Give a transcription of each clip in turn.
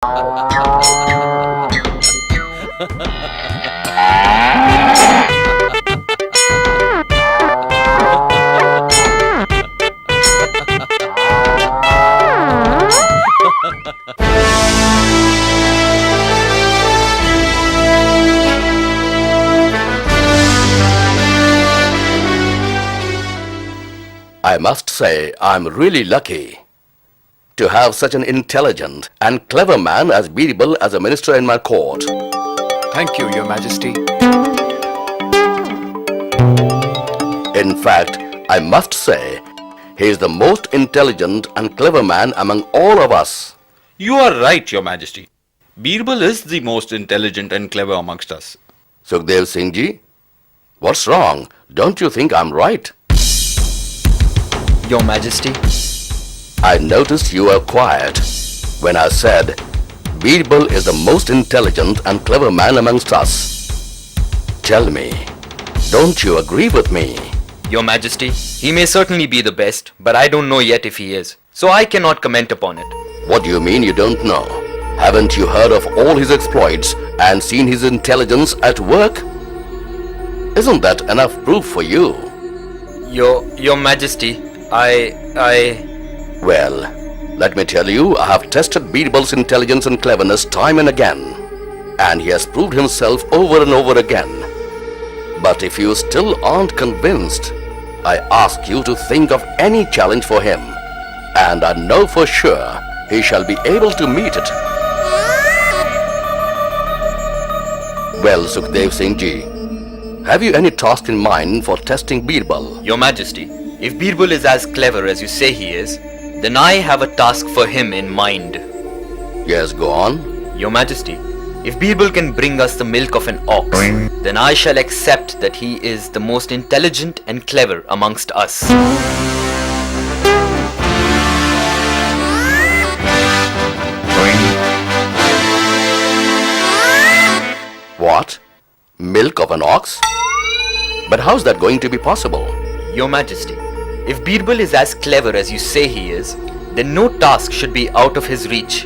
I must say I'm really lucky to have such an intelligent and clever man as Birbal as a minister in my court. Thank you, Your Majesty. In fact, I must say he is the most intelligent and clever man among all of us. You are right, Your Majesty. Birbal is the most intelligent and clever amongst us. Sukhdev Singh ji, what's wrong? Don't you think I'm right? Your Majesty. I noticed you were quiet when I said Birbal is the most intelligent and clever man amongst us. Tell me, don't you agree with me? Your Majesty, he may certainly be the best, but I don't know yet if he is, so I cannot comment upon it. What do you mean you don't know? Haven't you heard of all his exploits and seen his intelligence at work? Isn't that enough proof for you? Your Majesty, Well, let me tell you, I have tested Birbal's intelligence and cleverness time and again, and he has proved himself over and over again. But if you still aren't convinced, I ask you to think of any challenge for him, and I know for sure he shall be able to meet it. Well, Sukhdev Singh ji, have you any task in mind for testing Birbal? Your Majesty, if Birbal is as clever as you say he is, then I have a task for him in mind. Yes, go on. Your Majesty, if Birbal can bring us the milk of an ox, then I shall accept that he is the most intelligent and clever amongst us. What? Milk of an ox? But how's that going to be possible? Your Majesty, if Birbal is as clever as you say he is, then no task should be out of his reach.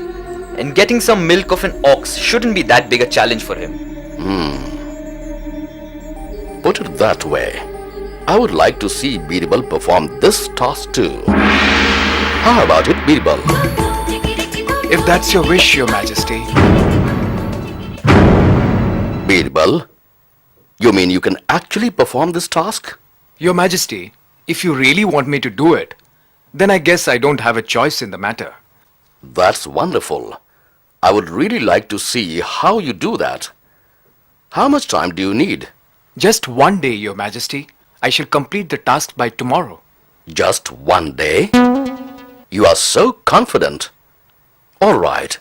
And getting some milk of an ox shouldn't be that big a challenge for him. Put it that way, I would like to see Birbal perform this task too. How about it, Birbal? If that's your wish, Your Majesty. Birbal, you mean you can actually perform this task? Your Majesty, if you really want me to do it, then I guess I don't have a choice in the matter. That's wonderful. I would really like to see how you do that. How much time do you need? Just one day, Your Majesty. I shall complete the task by tomorrow. Just one day? You are so confident. All right.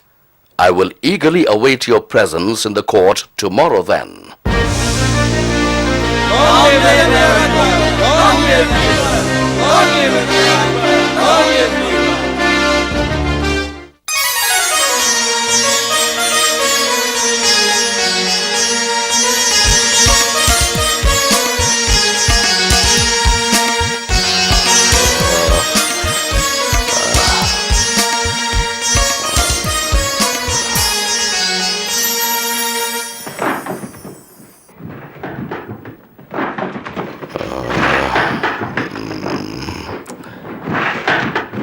I will eagerly await your presence in the court tomorrow then.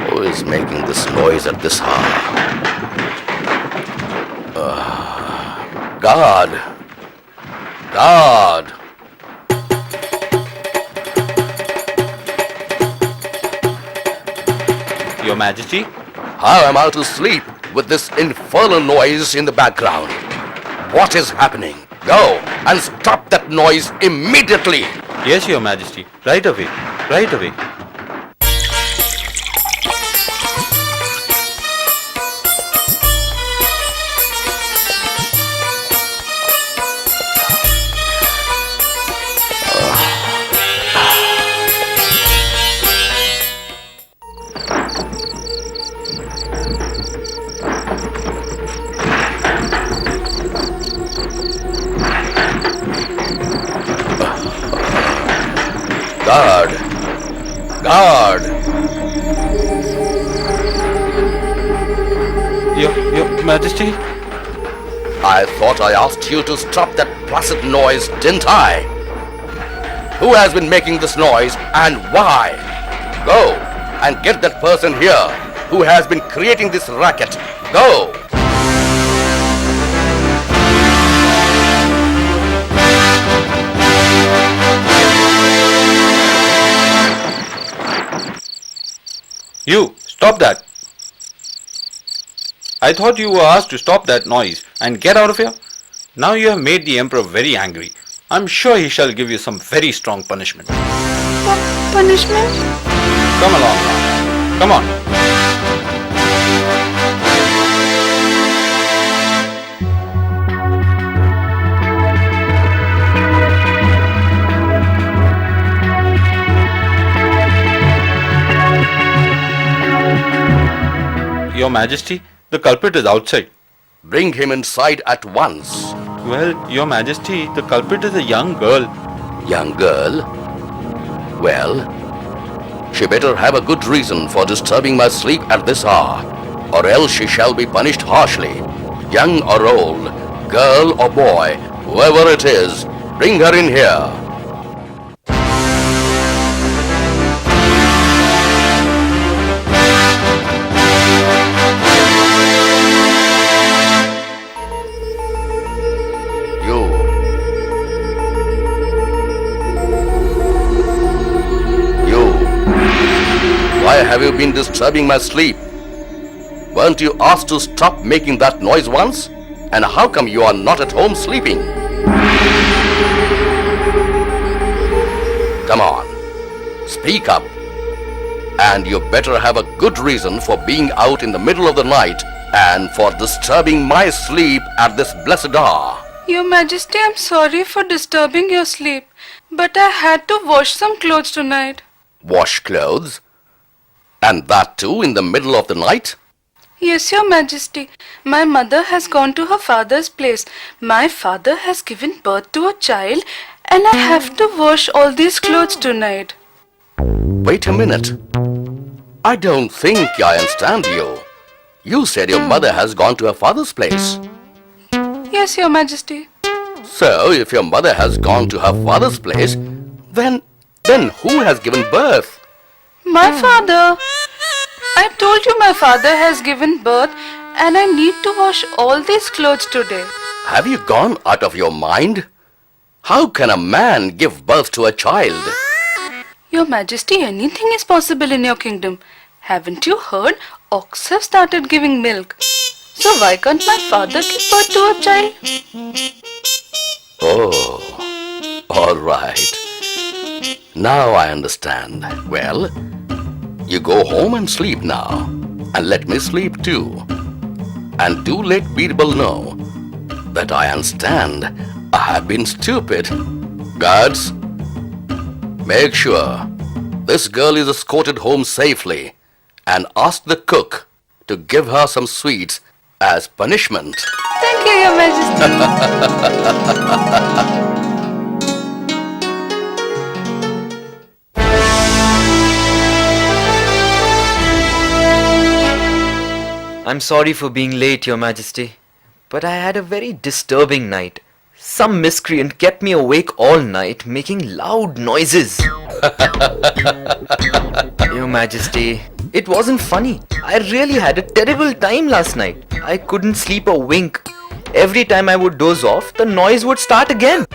Who is making this noise at this hour? Guard! Guard! Your Majesty? How am I to sleep with this infernal noise in the background? What is happening? Go and stop that noise immediately! Yes, Your Majesty. Right away. Right away. Guard! Guard! Your Majesty. I thought I asked you to stop that placid noise, didn't I? Who has been making this noise and why? Go and get that person here who has been creating this racket. Go! You, stop that. I thought you were asked to stop that noise and get out of here. Now you have made the Emperor very angry. I'm sure he shall give you some very strong punishment. Punishment? Come along now. Come on. Your Majesty, the culprit is outside. Bring him inside at once. Well, Your Majesty, the culprit is a young girl. Young girl? Well, she better have a good reason for disturbing my sleep at this hour, or else she shall be punished harshly. Young or old, girl or boy, whoever it is, bring her in here. Why have you been disturbing my sleep? Weren't you asked to stop making that noise once? And how come you are not at home sleeping? Come on, speak up. And you better have a good reason for being out in the middle of the night and for disturbing my sleep at this blessed hour. Your Majesty, I'm sorry for disturbing your sleep, but I had to wash some clothes tonight. Wash clothes? And that too in the middle of the night? Yes, Your Majesty. My mother has gone to her father's place. My father has given birth to a child and I have to wash all these clothes tonight. Wait a minute. I don't think I understand you. You said your mother has gone to her father's place. Yes, Your Majesty. So, if your mother has gone to her father's place, then who has given birth? My father. I told you my father has given birth and I need to wash all these clothes today. Have you gone out of your mind? How can a man give birth to a child? Your Majesty, anything is possible in your kingdom. Haven't you heard? Ox have started giving milk. So why can't my father give birth to a child? Oh, all right. Now I understand. Well, you go home and sleep now. And let me sleep too. And do let Birbal know that I understand I have been stupid. Guards, make sure this girl is escorted home safely and ask the cook to give her some sweets as punishment. Thank you, Your Majesty. I'm sorry for being late, Your Majesty, but I had a very disturbing night. Some miscreant kept me awake all night making loud noises. Your Majesty, it wasn't funny. I really had a terrible time last night. I couldn't sleep a wink. Every time I would doze off, the noise would start again.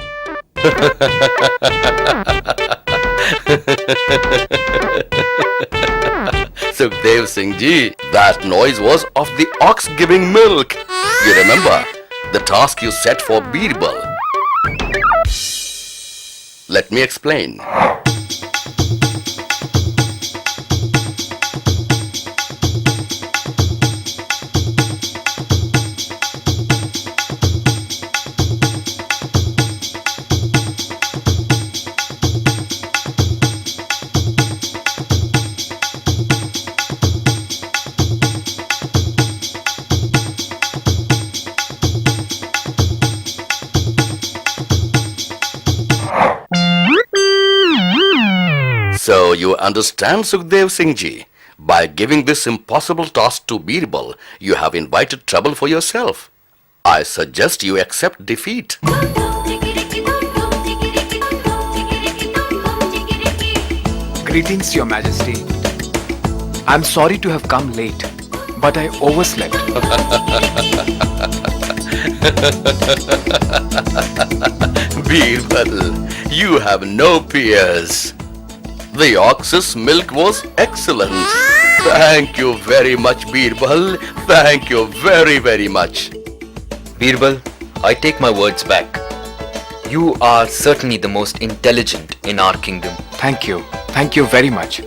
Sukhdev Singh ji, that noise was of the ox giving milk. You remember the task you set for Birbal? Let me explain. So you understand, Sukhdev Singh ji, By giving this impossible task to Birbal, you have invited trouble for yourself. I suggest you accept defeat. Greetings, Your Majesty. I'm sorry to have come late, but I overslept. Birbal, you have no peers. The ox's milk was excellent. Thank you very much, Birbal. Thank you very, very much. Birbal, I take my words back. You are certainly the most intelligent in our kingdom. Thank you. Thank you very much.